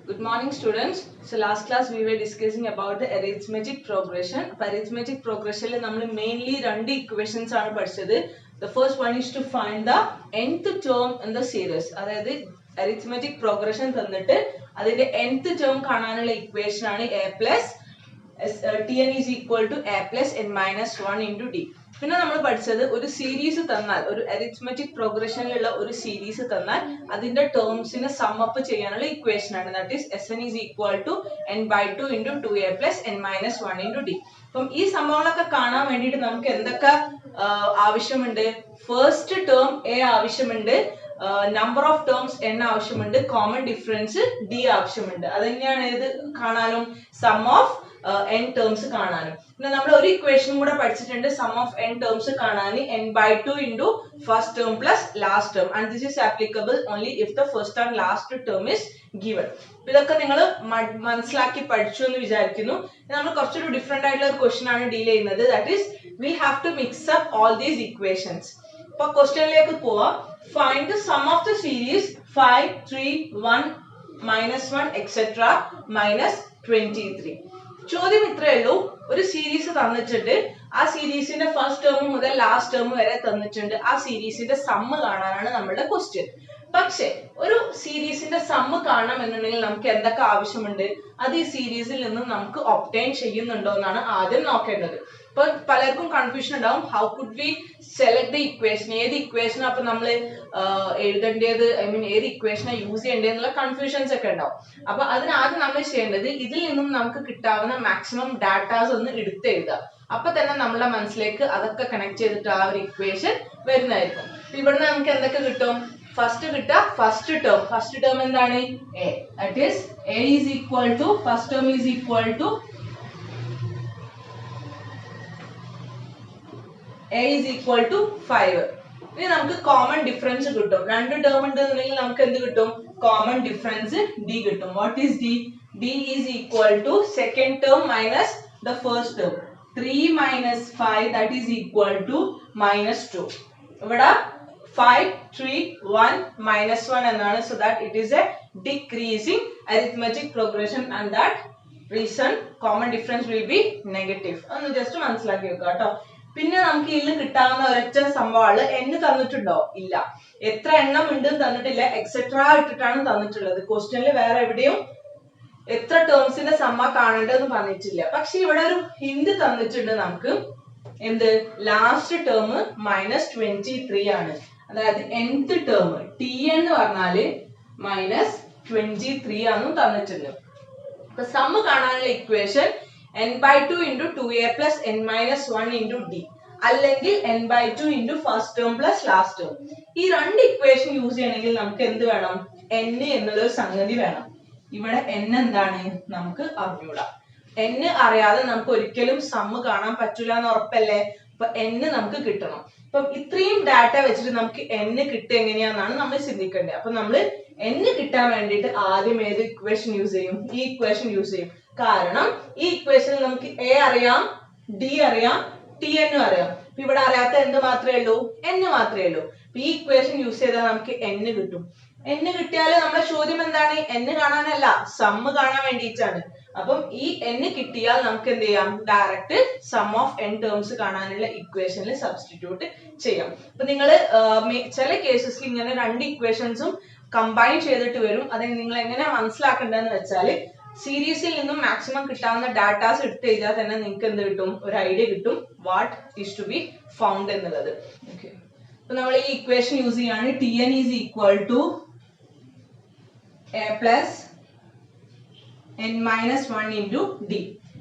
Good morning, students. So last class we were discussing about the arithmetic progression. Arithmetic progression we mainly two equations. The first one is to find the nth term in the series. That is arithmetic progression. That is the nth term equation a plus Tn is equal to a plus n minus 1 into d. പിന്നെ നമ്മൾ പഠിച്ചത് ഒരു series തന്നാൽ ഒരു arithmetic പ്രോഗ്രഷനിലുള്ള ഒരു series തന്നാൽ അതിന്റെ ടേംസിനെ some up ചെയ്യാനുള്ള ഇക്വേഷൻ ആണ് that is Sn is equal to n/2 into 2a plus n minus 1 into d. അപ്പം ഈ സംഭവങ്ങളൊക്കെ കാണാൻ വേണ്ടിയിട്ട് നമുക്ക് എന്തൊക്കെ ആവശ്യമുണ്ട്? ഫസ്റ്റ് ടേം a ആവശ്യമുണ്ട്, നമ്പർ ഓഫ് ടേംസ് n ആവശ്യമുണ്ട്, കോമൺ ഡിഫറൻസ് d ആവശ്യമുണ്ട്. അത് തന്നെയാണ് ഏത് കാണാനും സം ഓഫ് n terms കാണാനും. പിന്നെ നമ്മൾ ഒരു ഇക്വേഷൻ കൂടെ പഠിച്ചിട്ടുണ്ട് സം ഓഫ് n terms കാണാൻ n/2 into first term plus last term and this is applicable only if the first and last term is given. ഇതൊക്കെ നിങ്ങൾ മനസ്സിലാക്കി പഠിച്ചു എന്ന് വിചാരിക്കുന്നു. നമ്മൾ കുറച്ചൊരു ഡിഫറെന്റ് ആയിട്ടുള്ള ഒരു ക്വസ്റ്റ്യൻ ആണ് ഡീൽ ചെയ്യുന്നത്. That is we have to mix up all these equations. അപ്പോൾ ക്വസ്റ്റ്യനിലേക്ക് പോവാം. Find the sum of the series 5 3 1 -1 etc minus 23. ചോദ്യം ഇത്രയേ ഉള്ളൂ. ഒരു സീരീസ് തന്നിട്ടുണ്ട്, ആ സീരീസിന്റെ ഫസ്റ്റ് ടേം മുതൽ ലാസ്റ്റ് ടേം വരെ തന്നിട്ടുണ്ട്. ആ സീരീസിന്റെ സമ്മ് കാണാനാണ് നമ്മളുടെ ക്വസ്റ്റ്യൻ. പക്ഷെ ഒരു സീരീസിന്റെ സമ്മ് കാണണം എന്നുണ്ടെങ്കിൽ നമുക്ക് എന്തൊക്കെ ആവശ്യമുണ്ട്, അത് ഈ സീരീസിൽ നിന്നും നമുക്ക് ഒബ്റ്റെയിൻ ചെയ്യുന്നുണ്ടോ എന്നാണ് ആദ്യം നോക്കേണ്ടത്. ഇപ്പൊ പലർക്കും കൺഫ്യൂഷൻ ഉണ്ടാവും, how could we select the equation, ഏത് ഇക്വേഷൻ അപ്പൊ നമ്മൾ എഴുതേണ്ടത്, ഐ മീൻ ഏത് ഇക്വേഷനെ യൂസ് ചെയ്യേണ്ടത് എന്നുള്ള കൺഫ്യൂഷൻസ് ഒക്കെ ഉണ്ടാവും. അപ്പൊ അതിനാദ്യം നമ്മൾ ചെയ്യേണ്ടത് ഇതിൽ നിന്നും നമുക്ക് കിട്ടാവുന്ന മാക്സിമം ഡാറ്റാസ് ഒന്ന് എടുത്തെഴുതുക. അപ്പൊ തന്നെ നമ്മുടെ മനസ്സിലേക്ക് അതൊക്കെ കണക്ട് ചെയ്തിട്ട് ആ ഒരു ഇക്വേഷൻ വരുന്നതായിരിക്കും. ഇവിടുന്ന് നമുക്ക് എന്തൊക്കെ കിട്ടും? ഫസ്റ്റ് കിട്ടുക ഫസ്റ്റ് ടേം എന്താണ്? a. That is a is equal to first term is equal to a is equal to 5. ഇനി നമുക്ക് കോമൺ ഡിഫറൻസ് കിട്ടും. രണ്ട് ടേം ഉണ്ടെന്നുണ്ടെങ്കിൽ നമുക്ക് എന്ത് കിട്ടും? കോമൺ ഡിഫറൻസ് d കിട്ടും. What is d? d is equal to second term minus the first term. 3 minus 5 that is equal to minus 2. ഇവിടെ 5 3 1 minus 1 എന്നാണ്. So that it is a decreasing arithmetic progression and that reason common difference will be negative. ഒന്ന് just മനസ്സിലാക്കി വെക്കുക കേട്ടോ. പിന്നെ നമുക്ക് ഇതിൽ കിട്ടാവുന്ന ഒരൊറ്റ സംഭവമാണ് n തന്നിട്ടുണ്ടോ? ഇല്ല. എത്ര എണ്ണം ഉണ്ടെന്ന് തന്നിട്ടില്ല, എക്സെട്ര ഇട്ടിട്ടാണ് തന്നിട്ടുള്ളത്. ക്വസ്റ്റ്യനിൽ വേറെ എവിടെയും എത്ര ടേംസിന്റെ സമ്മ കാണേണ്ടതെന്ന് പറഞ്ഞിട്ടില്ല. പക്ഷെ ഇവിടെ ഒരു ഹിന്റ് തന്നിട്ടുണ്ട് നമുക്ക്. എന്ത്? ലാസ്റ്റ് ടേം -23 ആണ്. അതായത് nth ടേം Tn എന്ന് പറഞ്ഞാല് -23 ആണെന്നും തന്നിട്ടുണ്ട്. അപ്പൊ സമ്മ് കാണാനുള്ള equation n/2 into 2a plus n minus 1 into d അല്ലെങ്കിൽ n/2 into first term plus last term. ഈ രണ്ട് ഇക്വേഷൻ യൂസ് ചെയ്യണമെങ്കിൽ നമുക്ക് എന്ത് വേണം? n എന്നുള്ള സംഗതി വേണം. ഇവിടെ n എന്താണ് നമുക്ക് അറിഞ്ഞൂടാ. n അറിയാതെ നമുക്ക് ഒരിക്കലും സമ്മ് കാണാൻ പറ്റൂല എന്ന് ഉറപ്പല്ലേ? അപ്പൊ n നമുക്ക് കിട്ടണം. അപ്പൊ ഇത്രയും ഡാറ്റ വെച്ചിട്ട് നമുക്ക് n കിട്ടുക എങ്ങനെയാണെന്നാണ് നമ്മൾ ചിന്തിക്കേണ്ടത്. അപ്പൊ നമ്മൾ n കിട്ടാൻ വേണ്ടിയിട്ട് ആദ്യം ഏത് ഇക്വേഷൻ യൂസ് ചെയ്യും? ഈ ഇക്വേഷൻ യൂസ് ചെയ്യും. കാരണം ഈ ഇക്വേഷനിൽ നമുക്ക് a അറിയാം, d അറിയാം, tn അറിയാം. ഇവിടെ അറിയാത്ത എന്ത് മാത്രമേ ഉള്ളൂ? n മാത്രമേ ഉള്ളൂ. ഈ ഇക്വേഷൻ യൂസ് ചെയ്താൽ നമുക്ക് n കിട്ടും. n കിട്ടിയാൽ നമ്മുടെ ചോദ്യം എന്താണ്? n കാണാനല്ല, സമ്മ് കാണാൻ വേണ്ടിയിട്ടാണ്. അപ്പം ഈ n കിട്ടിയാൽ നമുക്ക് എന്ത് ചെയ്യാം? Direct sum of n terms കാണാനുള്ള ഇക്വേഷനിൽ സബ്സ്റ്റിറ്റ്യൂട്ട് ചെയ്യാം. അപ്പൊ നിങ്ങൾ ചില കേസസിൽ ഇങ്ങനെ രണ്ട് ഇക്വേഷൻസും കമ്പൈൻ ചെയ്തിട്ട് വരും. അത് നിങ്ങൾ എങ്ങനെ മനസ്സിലാക്കേണ്ടതെന്ന് വെച്ചാൽ സീരീസിൽ നിന്നും മാക്സിമം കിട്ടാവുന്ന ഡാറ്റാസ് എടുത്ത് എഴുതിയാൽ തന്നെ നിങ്ങൾക്ക് എന്ത് കിട്ടും? ഒരു ഐഡിയ കിട്ടും what is to be found എന്നുള്ളത്. ഓക്കെ, അപ്പൊ നമ്മൾ ഈ ഇക്വേഷൻ യൂസ് ചെയ്യാണ്. Tn is equal to a plus n minus 1 into d.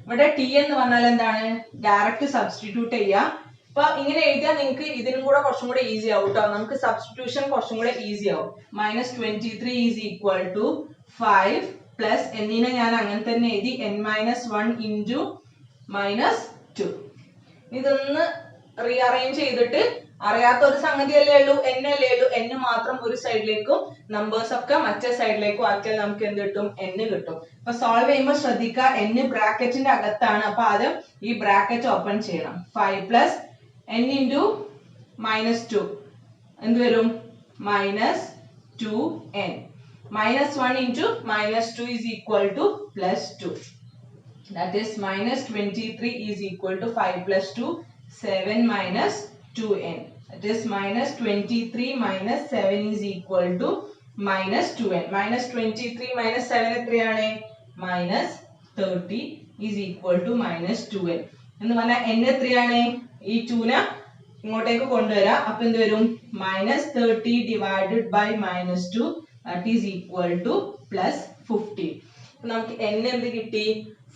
ഇവിടെ Tn എന്ന് പറഞ്ഞാൽ എന്താണ്? ഡയറക്റ്റ് സബ്സ്റ്റിറ്റ്യൂട്ട് ചെയ്യുക. അപ്പൊ ഇങ്ങനെ എഴുതിയാൽ നിങ്ങൾക്ക് ഇതിനും കൂടെ കുറച്ചും കൂടെ ഈസി ആവും കേട്ടോ. നമുക്ക് സബ്സ്റ്റിറ്റ്യൂഷൻ കുറച്ചും കൂടെ ഈസി ആവും. -23 is equal to 5 പ്ലസ് എന്നിനെ ഞാൻ അങ്ങനെ തന്നെ എഴുതി n minus 1 into -2. ഇതൊന്ന് റീഅറേഞ്ച് ചെയ്തിട്ട് അറിയാത്ത ഒരു സംഗതി അല്ലേ ഉള്ളൂ, n അല്ലേ ഉള്ളൂ. n മാത്രം ഒരു സൈഡിലേക്കും നമ്പേഴ്സ് ഒക്കെ മറ്റേ സൈഡിലേക്കും ആക്കിയാൽ നമുക്ക് എന്ത് കിട്ടും? n കിട്ടും. അപ്പൊ സോൾവ് ചെയ്യുമ്പോൾ ശ്രദ്ധിക്കുക, n ബ്രാക്കറ്റിന്റെ അകത്താണ്. അപ്പൊ ആദ്യം ഈ ബ്രാക്കറ്റ് ഓപ്പൺ ചെയ്യണം. 5 plus n into -2 എന്ത് വരും? -2n. minus 1 into minus 2 is equal to plus 2. That is minus 23 is equal to 5 plus 2, 7 minus 2n. That is minus 23 minus 7 is equal to minus 2n. Minus 23 minus 7 എത്രയാണ്? Minus 30 is equal to minus 2n. എന്ന് പറഞ്ഞാൽ n എത്രയാണ്? ഈ 2നെ ഇങ്ങോട്ടേക്ക് കൊണ്ടുവരാം. അപ്പോൾ എന്ത് വരും? minus 30 divided by minus 2, that is equal to plus 15. അപ്പോൾ നമുക്ക് n എന്ത് കിട്ടി?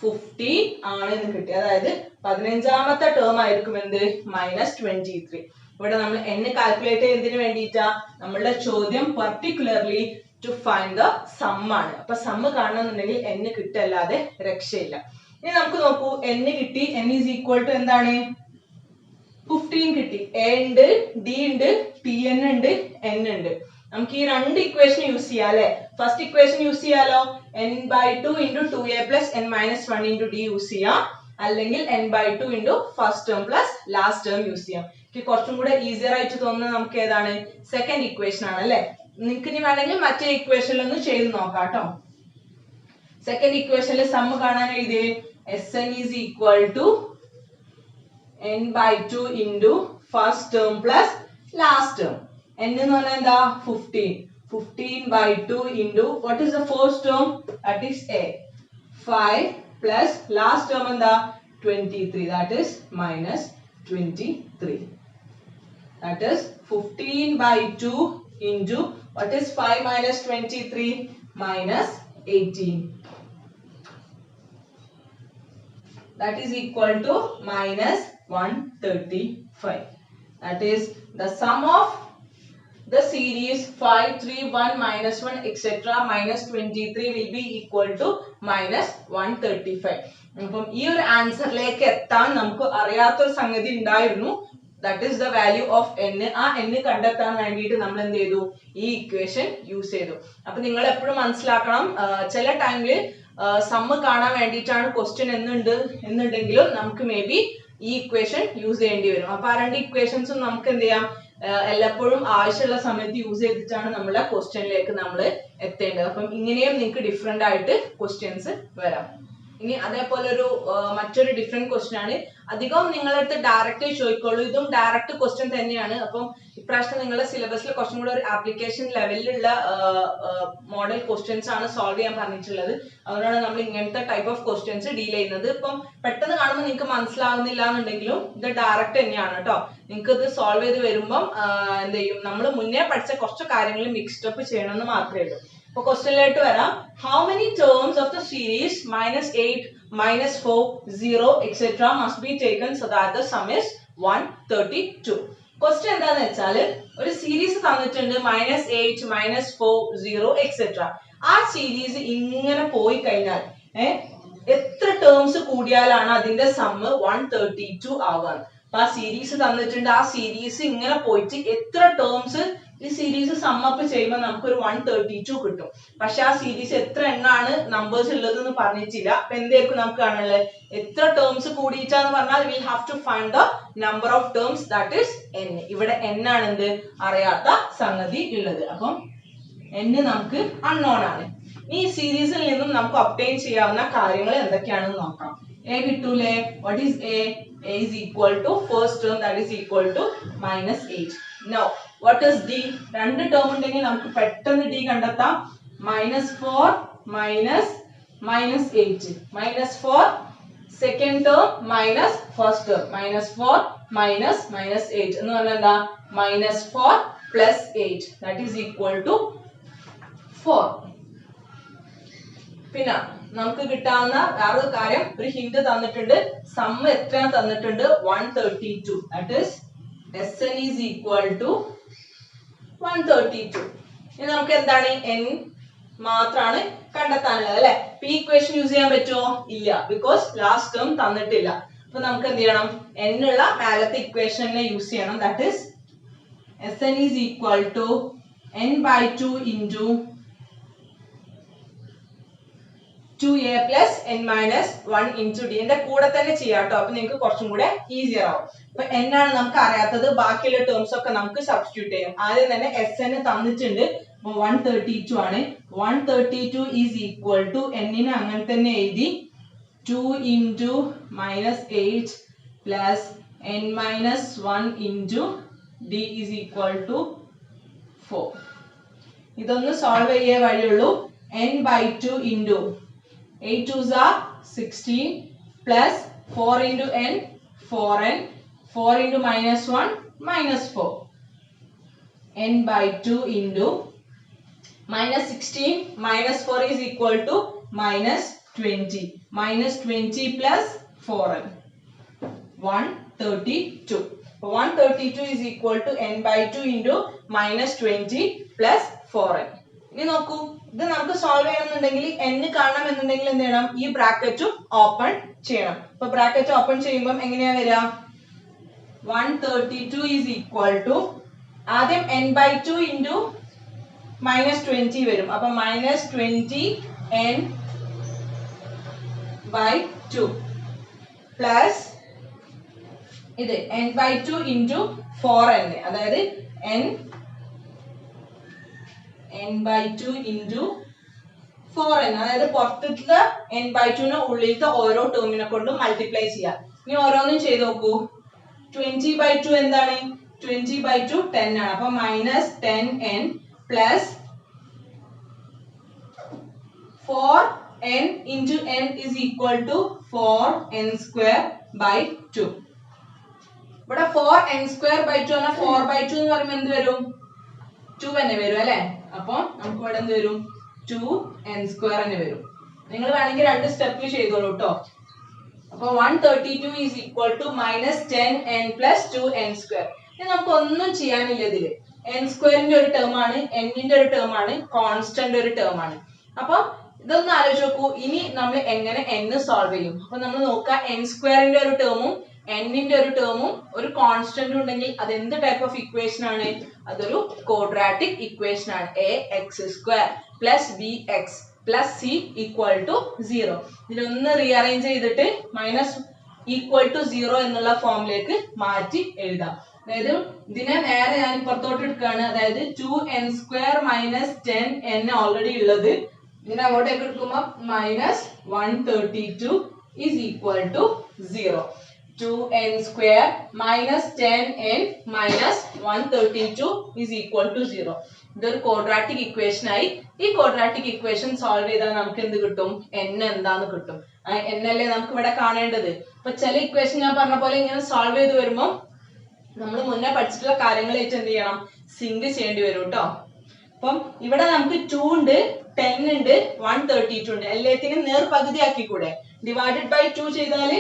15 ആണ് എന്ന് കിട്ടി. അതായത് 15ാമത്തെ ടേം ആയിരിക്കും എന്ത്? minus 23. ഇവിടെ നമ്മൾ n കാൽക്കുലേറ്റ് ചെയ്യുന്നതിന് വേണ്ടിയിട്ടാ നമ്മളുടെ ചോദ്യം particularly to find the sum ആണ്. അപ്പൊ സം കാണണമെന്നുണ്ടെങ്കിൽ n കിട്ടല്ലാതെ രക്ഷയില്ല. ഇനി നമുക്ക് നോക്കൂ, n കിട്ടി. n is equal to എന്താണ്? 15 കിട്ടി. a ഉണ്ട്, d ഉണ്ട്, tn ഉണ്ട്, n ഉണ്ട്. നമുക്ക് ഈ രണ്ട് ഇക്വേഷൻ യൂസ് ചെയ്യാം അല്ലെ. ഫസ്റ്റ് ഇക്വേഷൻ യൂസ് ചെയ്യാലോ. n/2 into 2a plus n minus 1 into d use ചെയ്യാം. അല്ലെങ്കിൽ n/2 into first term plus last term use ചെയ്യാം. കുറച്ചും കൂടെ ഈസിയർ ആയിട്ട് തോന്നുന്നത് നമുക്ക് ഏതാണ്? സെക്കൻഡ് ഇക്വേഷൻ ആണ് അല്ലെ. നിങ്ങൾക്ക് ഇനി വേണമെങ്കിൽ മറ്റേ ഇക്വേഷനിൽ ഒന്ന് ചെയ്ത് നോക്കാം കേട്ടോ. സെക്കൻഡ് ഇക്വേഷനിൽ സം കാണാൻ എഴുതി Sn is equal to n/2 into first term plus last term. n എന്ന് പറഞ്ഞാൽ എന്താ? 15. 15/2 into what is the first term? That is a 5 plus last term എന്താ? 23. That is minus 23. That is 15/2 into what is 5 minus 23? Minus 18. That is equal to minus 135. That is the sum of the series 5, 3, 1, minus 1, etc. minus 23 will be equal to minus 135. അപ്പം ഈ ഒരു ആൻസറിലേക്ക് എത്താൻ നമുക്ക് അറിയാത്തൊരു സംഗതി ഉണ്ടായിരുന്നു. That is the value of n. ആ n കണ്ടെത്താൻ വേണ്ടിയിട്ട് നമ്മൾ എന്ത് ചെയ്തു? ഈ ഇക്വേഷൻ യൂസ് ചെയ്തു. അപ്പൊ നിങ്ങൾ എപ്പോഴും മനസ്സിലാക്കണം, ചില ടൈമില് സമ്മ് കാണാൻ വേണ്ടിയിട്ടാണ് ക്വസ്റ്റ്യൻ എന്നുണ്ടെങ്കിലും നമുക്ക് മേ ബി ഈ ഇക്വേഷൻ യൂസ് ചെയ്യേണ്ടി വരും. അപ്പൊ ആ രണ്ട് ഇക്വേഷൻസും നമുക്ക് എന്ത് ചെയ്യാം? എല്ലായ്പ്പോഴും ആവശ്യമുള്ള സമയത്ത് യൂസ് ചെയ്തിട്ടാണ് നമ്മളെ ക്വസ്റ്റ്യനിലേക്ക് നമ്മൾ എത്തേണ്ടത്. അപ്പം ഇങ്ങനെയും നിങ്ങൾക്ക് ഡിഫറെന്റ് ആയിട്ട് ക്വസ്റ്റ്യൻസ് വരാം. ഇനി അതേപോലെ ഒരു മറ്റൊരു ഡിഫറെന്റ് ക്വസ്റ്റ്യൻ ആണ്. അധികം നിങ്ങളടുത്ത് ഡയറക്റ്റ് ചോദിക്കുള്ളൂ. ഇതും ഡയറക്റ്റ് ക്വസ്റ്റ്യൻ തന്നെയാണ്. അപ്പം ഇപ്രാവശ്യം നിങ്ങളുടെ സിലബസിൽ കുറച്ചും കൂടെ ഒരു ആപ്ലിക്കേഷൻ ലെവലിലുള്ള മോഡൽ ക്വസ്റ്റ്യൻസ് ആണ് സോൾവ് ചെയ്യാൻ പറഞ്ഞിട്ടുള്ളത്. അതുകൊണ്ടാണ് നമ്മൾ ഇങ്ങനത്തെ ടൈപ്പ് ഓഫ് ക്വസ്റ്റ്യൻസ് ഡീൽ ചെയ്യുന്നത്. ഇപ്പം പെട്ടെന്ന് കാണുമ്പോൾ നിങ്ങൾക്ക് മനസ്സിലാവുന്നില്ല എന്നുണ്ടെങ്കിലും ഇത് ഡയറക്റ്റ് തന്നെയാണ് കേട്ടോ. നിങ്ങൾക്ക് ഇത് സോൾവ് ചെയ്ത് വരുമ്പം എന്ത് ചെയ്യും? നമ്മൾ മുന്നേ പഠിച്ച കുറച്ച് കാര്യങ്ങൾ മിക്സ്ഡ് അപ്പ് ചെയ്യണമെന്ന് മാത്രമേ ഉള്ളൂ. അപ്പോൾ ക്വസ്റ്റ്യനിലേക്ക് വരാം. How many terms of the series minus 8, minus 4, 0, etc. must be taken so that the sum is 132. Question എന്താന്ന് വെച്ചാൽ ഒരു സീരീസ് തന്നിട്ടുണ്ട് -8, -4, 0, etc. ആ സീരീസ് ഇങ്ങനെ പോയി കഴിഞ്ഞാൽ എത്ര ടേംസ് കൂടിയാലാണ് അതിന്റെ സമ്മ് 132 ആവാൻ? അപ്പൊ ആ സീരീസ് തന്നിട്ടുണ്ട്. ആ സീരീസ് ഇങ്ങനെ പോയിട്ട് എത്ര ടേംസ് ഈ സീരീസ് സമ്മപ്പ് ചെയ്യുമ്പോൾ നമുക്കൊരു 132 കിട്ടും. പക്ഷെ ആ സീരീസ് എത്ര എണ്ണാണ് നമ്പേഴ്സ് ഉള്ളത് എന്ന് പറഞ്ഞിട്ടില്ല. അപ്പൊ എന്തായിരിക്കും നമുക്ക് കാണുള്ളത്? എത്ര ടേംസ് കൂടിയിട്ടാന്ന് പറഞ്ഞാൽ we have to find the number of terms, that is n. ഇവിടെ n ആണ് എന്ത്? അറിയാത്ത സംഗതി ഉള്ളത്. അപ്പം n നമുക്ക് അൺനോൺ ആണ്. ഈ സീരീസിൽ നിന്നും നമുക്ക് ഒബ്റ്റെയിൻ ചെയ്യാവുന്ന കാര്യങ്ങൾ എന്തൊക്കെയാണെന്ന് നോക്കാം. a കിട്ടൂലേ? what is a? a is equal to first term, that is equal to -8. now what is d? രണ്ട് ടേം ഉണ്ടെങ്കിൽ നമുക്ക് പെട്ടെന്ന് d കണ്ടെത്താം. -4 minus -8. -4 second term minus first term. -4 minus -8 എന്ന് പറഞ്ഞാൽ എന്താ? -4 plus 8, that is equal to 4. പിന്നെ നമുക്ക് കിട്ടാവുന്ന വേറൊരു കാര്യം, ഒരു ഹിന്റ് തന്നിട്ടുണ്ട്. സം എത്ര തന്നിട്ടുണ്ട്? 132. that is Sn is equal to 132. ഇനി നമുക്ക് എന്താണ്? n മാത്രമാണ് കണ്ടെത്താനുള്ളത് അല്ലെ. ഈ ഇക്വേഷൻ യൂസ് ചെയ്യാൻ പറ്റുമോ? ഇല്ല, ബിക്കോസ് ലാസ്റ്റ് ടേം തന്നിട്ടില്ല. അപ്പൊ നമുക്ക് എന്ത് ചെയ്യണം? n ഉള്ള മേലത്തെ ഇക്വേഷനെ യൂസ് ചെയ്യണം. that is Sn is equal to n/2 into 2a plus n minus 1 into d. ഇതിന്റെ കൂടെ തന്നെ ചെയ്യാം കേട്ടോ. അപ്പൊ നിങ്ങൾക്ക് കുറച്ചും കൂടെ ഈസിയർ ആവും. അപ്പൊ n ആണ് നമുക്ക് അറിയാത്തത്. ബാക്കിയുള്ള ടേംസ് ഒക്കെ നമുക്ക് സബ്സ്റ്റിറ്റ്യൂട്ട് ചെയ്യാം. ആദ്യം തന്നെ Sn തന്നിട്ടുണ്ട് അപ്പോൾ 132 ആണ്. 132 ഈസ് ഈക്വൽ ടു എന്നിനെ അങ്ങനെ തന്നെ എഴുതി 2 into minus 8 plus n minus 1 into d is equal to 4. ഇതൊന്ന് സോൾവ് ചെയ്യാൻ വഴിയുള്ളൂ. n by 2 into 8 2s are 16 plus 4 into n 4n 4 into minus 1 minus 4 n by 2 into minus 16 minus 4 is equal to minus 20 minus 20 plus 4n 132. 132 is equal to n by 2 into minus 20 plus 4n. ഇനി നോക്കൂ, ഇത് നമുക്ക് solve ചെയ്യണമെന്നുണ്ടെങ്കിൽ n കാണണമെന്നുണ്ടെങ്കിൽ എന്ത് ചെയ്യണം? ഈ ബ്രാക്കറ്റും open ചെയ്യണം. അപ്പൊ ബ്രാക്കറ്റ് ഓപ്പൺ ചെയ്യുമ്പോൾ എങ്ങനെയാ വരിക? 132 is equal to ആദ്യം n by 2 into minus 20 വരും. അപ്പൊ minus 20 n by 2 plus ഇത് n by 2 into 4n, അതായത് n by 2 into 4n, അതായത് പുറത്തുള്ള n by 2 ന് ഉള്ളിലത്തെ ഓരോ ടേമിനെ കൊണ്ട് മൾട്ടിപ്ലൈ ചെയ്യാം. ഇനി ഓരോന്നും ചെയ്ത് നോക്കൂ. 20 by 2 എന്താണ്? 20 by 2 10 ആണ്. അപ്പൊ minus 10n plus 4n into n is equal to 4n square by 2. ഇവിടെ 4n square by 2 ആണ്. 4 by 2 എന്ന് പറയുമ്പോൾ എന്ത് വരും? 2 തന്നെ വരും അല്ലെ? അപ്പൊ നമുക്ക് ഇവിടെ എന്ത് വരും? 2n square തന്നെ വരും. നിങ്ങൾ വേണമെങ്കിൽ രണ്ട് സ്റ്റെപ്പിൽ ചെയ്തോളൂ കേട്ടോ. അപ്പൊ 132 is equal to minus 10n plus 2n square. ഇനി നമുക്ക് ഒന്നും ചെയ്യാനില്ല ഇതില്. n സ്ക്വയറിന്റെ ഒരു ടേം ആണ്, n ന്റെ ഒരു ടേം ആണ്, കോൺസ്റ്റന്റ് ഒരു ടേം ആണ്. അപ്പൊ ഇതൊന്ന് ആലോചിച്ച് നോക്കൂ. ഇനി നമ്മൾ എങ്ങനെ n സോൾവ് ചെയ്യും? അപ്പൊ നമ്മൾ നോക്കുക, n സ്ക്വയറിന്റെ ഒരു ടേമും n ന്റെ ഒരു ടേമും ഒരു കോൺസ്റ്റന്റും ഉണ്ടെങ്കിൽ അത് എന്ത് ടൈപ്പ് ഓഫ് ഇക്വേഷൻ ആണ്? അതൊരു ക്വാഡ്രാറ്റിക് ഇക്വേഷൻ ആണ്. ax square plus bx plus c equal to 0. ഇതിലൊന്ന് റീഅറേഞ്ച് ചെയ്തിട്ട് മൈനസ് ഈക്വൽ ടു 0 എന്നുള്ള ഫോമിലേക്ക് മാറ്റി എഴുതാം. അതായത് ഇതിനെ നേരെ ഞാൻ പുറത്തോട്ട് എടുക്കുകയാണ്. അതായത് 2n square minus 10n already ഉള്ളത് ഇതിനെ അങ്ങോട്ടേക്ക് എടുക്കുമ്പോൾ minus 132 is equal to 0. 2n square minus 10n minus 132 is equal to 0. ഇതൊരു ക്വാഡ്രാറ്റിക് ഇക്വേഷൻ ആയി. ഈ ക്വാഡ്രാറ്റിക് ഇക്വേഷൻ സോൾവ് ചെയ്താൽ നമുക്ക് എന്ത് കിട്ടും? n എന്താന്ന് കിട്ടും. n അല്ലേ നമുക്ക് ഇവിടെ കാണേണ്ടത്. അപ്പൊ ചില ഇക്വേഷൻ ഞാൻ പറഞ്ഞ പോലെ ഇങ്ങനെ സോൾവ് ചെയ്ത് വരുമ്പോൾ നമ്മൾ മുന്നേ പഠിച്ചിട്ടുള്ള കാര്യങ്ങളായിട്ട് എന്ത് ചെയ്യണം? സിങ്ക് ചെയ്യേണ്ടി വരും കേട്ടോ. അപ്പം ഇവിടെ നമുക്ക് 2 ഉണ്ട്, 10 ഉണ്ട്, 132 ഉണ്ട്. എല്ലാത്തിനും നേർ പകുതി ആക്കിക്കൂടെ? ഡിവൈഡഡ് ബൈ 2 ചെയ്താല്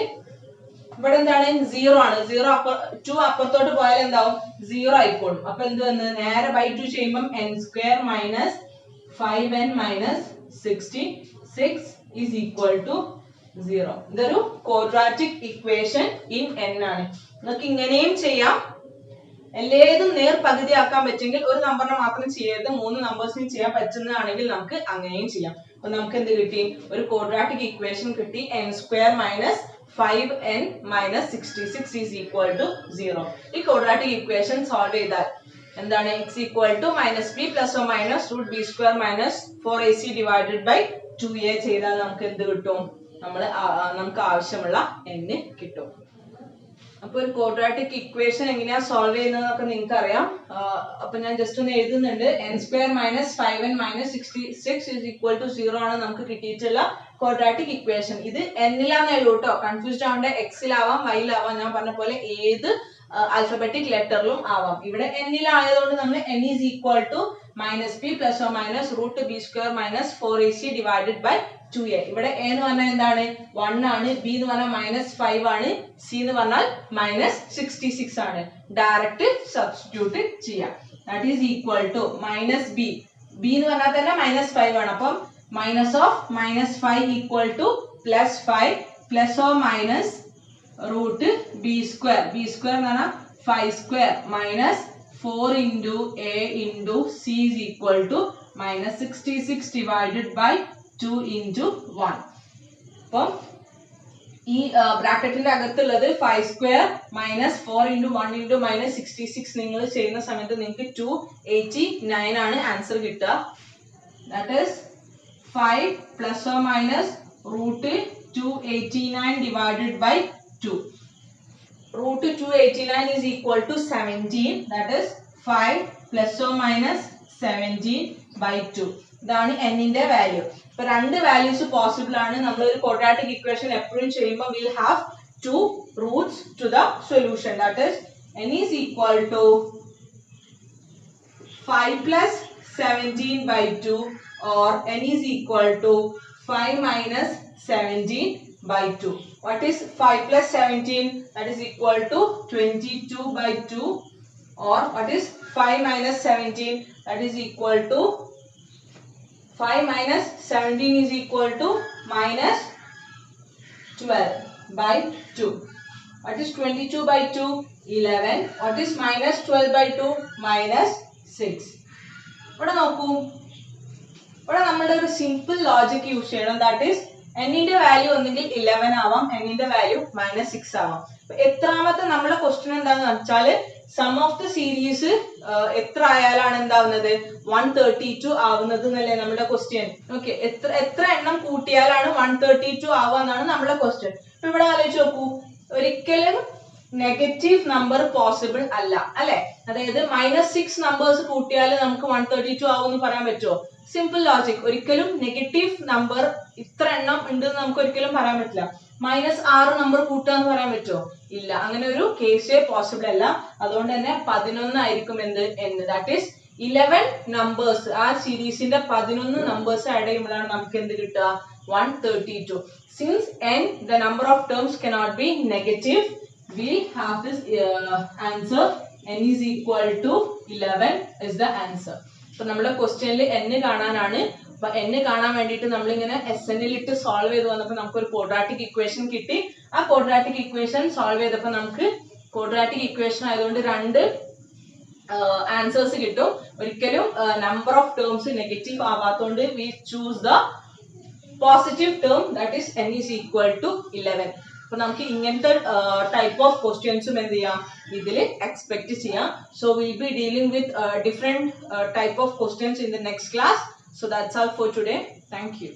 ഇവിടെ എന്താണ്? 0 ആണ്. 2 അപ്പുറത്തോട്ട് പോയാൽ എന്താവും? 0 ആയിക്കോളും. അപ്പൊ എന്ത് വന്ന് നേരെ ബൈ 2 ചെയ്യുമ്പോൾ n square minus 5n minus 66 is equal to 0. ഇതൊരു ക്വാഡ്രാറ്റിക് ഇക്വേഷൻ ഇൻ n ആണ്. നിങ്ങൾക്ക് ഇങ്ങനെയും ചെയ്യാം. എല്ലാതും നേർ പകുതി ആക്കാൻ പറ്റുമെങ്കിൽ ഒരു നമ്പറിനെ മാത്രം ചെയ്യരുത്, 3 നമ്പേഴ്സിനും ചെയ്യാൻ പറ്റുന്നതാണെങ്കിൽ നമുക്ക് അങ്ങനെയും ചെയ്യാം. അപ്പൊ നമുക്ക് എന്ത് കിട്ടി? ഒരു ക്വാഡ്രാറ്റിക് ഇക്വേഷൻ കിട്ടി. n square minus 5n minus 66 is equal to 0. ഈ ക്വാഡ്രാറ്റിക് ഇക്വേഷൻ സോൾവ് ചെയ്താൽ എന്താണ്? x equal to minus b plus or minus root b square minus 4ac divided by 2a ചെയ്താൽ നമുക്ക് എന്ത് കിട്ടും? നമുക്ക് ആവശ്യമുള്ള n കിട്ടും. അപ്പൊ ഒരു ക്വാഡ്രാറ്റിക് ഇക്വേഷൻ എങ്ങനെയാ സോൾവ് ചെയ്യുന്നതൊക്കെ നിങ്ങൾക്ക് അറിയാം. അപ്പൊ ഞാൻ ജസ്റ്റ് ഒന്ന് എഴുതുന്നുണ്ട്. n square minus 5n minus 66 is equal to 0 ആണ് നമുക്ക് കിട്ടിയിട്ടുള്ള ക്വാഡ്രാറ്റിക് ഇക്വേഷൻ. ഇത് n-ലാന്നേ ഉള്ളൂ കേട്ടോ. കൺഫ്യൂസ്ഡ് ആവേണ്ട, x-ലാവാം, y-ലാവാം. ഞാൻ പറഞ്ഞ പോലെ ഏത് ആൽഫബറ്റിക് ലെറ്ററിലും ആവാം. ഇവിടെ n-ലായതുകൊണ്ട് നമ്മൾ n is equal to minus b plus or minus root b square minus 4ac divided by 2a. ഇവിടെ a എന്ന് പറഞ്ഞാൽ എന്താണ്? 1 ആണ്, b എന്ന് പറഞ്ഞാൽ minus 5 ആണ്, c എന്ന് പറഞ്ഞാൽ minus 66 ആണ്. ഡയറക്റ്റ് സബ്സ്റ്റിറ്റ്യൂട്ട് ചെയ്യാം. That is equal to minus b. b എന്ന് പറഞ്ഞാൽ തന്നെ minus 5 ആണ്. അപ്പം minus of minus 5 equal to plus 5 plus or minus root b square. b square എന്ന് പറഞ്ഞാൽ 5 square minus 4 into a into c is equal to minus 66 divided by 2 into 1. അപ്പം ഈ ബ്രാക്കറ്റിന്റെ അകത്തുള്ളത് 5 square minus 4 into 1 into minus 66 നിങ്ങൾ ചെയ്യുന്ന സമയത്ത് നിങ്ങൾക്ക് 289 ആണ് ആൻസർ കിട്ടുക. That is 5 plus or minus root 289 divided by 2. Root 289 is equal to 17. That is 5 plus or minus 17 by 2. ഇതാണ് n ന്റെ വാല്യൂ. ഇപ്പൊ രണ്ട് വാല്യൂസ് പോസിബിൾ ആണ്. നമ്മൾ ഒരു ക്വാഡ്രാറ്റിക് ഇക്വേഷൻ എപ്പോഴും ചെയ്യുമ്പോൾ we'll have two roots to the solution. That is n is equal to 5 plus 17 by 2 or n is equal to 5 minus 17 by 2. What is 5 plus 17? That is equal to 22 by 2. Or what is 5 minus 17? That is equal to 5 minus 17 is equal to minus 12 by 2. What is 22 by 2? 11. What is minus 12 by 2? Minus 6. ഇവിടെ നോക്കൂ, ഇവിടെ നമ്മുടെ ഒരു simple logic use ചെയ്യണം. That is n ന്റെ value ഒന്നെങ്കിൽ 11 ആവാം, n ന്റെ വാല്യൂ മൈനസ് 6 ആവാം. എത്രാമത്തെ നമ്മുടെ ക്വസ്റ്റ്യൻ എന്താണെന്ന് വെച്ചാൽ സം ഓഫ് ദ സീരീസ് എത്ര ആയാലാണ് എന്താവുന്നത് 132 ആവുന്നത് എന്നല്ലേ നമ്മുടെ ക്വസ്റ്റ്യൻ. ഓക്കെ, എത്ര എണ്ണം കൂട്ടിയാലാണ് 132 ആവുക എന്നാണ് നമ്മുടെ ക്വസ്റ്റ്യൻ. ഇപ്പൊ ഇവിടെ ആലോചിച്ച് നോക്കൂ, ഒരിക്കലും നെഗറ്റീവ് നമ്പർ പോസിബിൾ അല്ല അല്ലെ. അതായത് -6 നമ്പേഴ്സ് കൂട്ടിയാൽ നമുക്ക് 132 ആവും എന്ന് പറയാൻ പറ്റുമോ? Simple logic. ഒരിക്കലും നെഗറ്റീവ് നമ്പർ ഇത്ര എണ്ണം ഉണ്ട് എന്ന് നമുക്ക് ഒരിക്കലും പറയാൻ പറ്റില്ല. -6 നമ്പർ കൂട്ടുക എന്ന് പറയാൻ പറ്റുമോ? ഇല്ല, അങ്ങനെ ഒരു കേസേ പോസിബിൾ അല്ല. അതുകൊണ്ട് തന്നെ 11 ആയിരിക്കും എന്ത് n. ദാറ്റ് ഈസ് 11 നമ്പേഴ്സ്, ആ സീരീസിന്റെ 11 നമ്പേഴ്സ് ആഡ് ചെയ്യുമ്പോഴാണ് നമുക്ക് എന്ത് കിട്ടുക 132. Since n the number of terms cannot be negative, we have this answer n is equal to 11 is the answer. So നമ്മുടെ ക്വസ്റ്റ്യനിൽ n കാണാനാണ്. അപ്പൊ n കാണാൻ വേണ്ടിയിട്ട് നമ്മളിങ്ങനെ SN ഇട്ട് സോൾവ് ചെയ്ത് വന്നപ്പോൾ നമുക്ക് ഒരു ക്വാഡ്രാറ്റിക് ഇക്വേഷൻ കിട്ടി. ആ ക്വാഡ്രാറ്റിക് ഇക്വേഷൻ സോൾവ് ചെയ്തപ്പോൾ നമുക്ക് ക്വാഡ്രാറ്റിക് ഇക്വേഷൻ ആയതുകൊണ്ട് രണ്ട് ആൻസേഴ്സ് കിട്ടും. ഒരിക്കലും നമ്പർ ഓഫ് ടേംസ് നെഗറ്റീവ് ആവാത്തതുകൊണ്ട് we choose the positive term, that is n is equal to 11. അപ്പൊ നമുക്ക് ഇങ്ങനത്തെ ടൈപ്പ് ഓഫ് ക്വസ്റ്റ്യൻസും എന്ത് ചെയ്യാം ഇതിൽ എക്സ്പെക്ട് ചെയ്യാം. So will be dealing with different type of questions in the next class. So that's all for today. Thank you.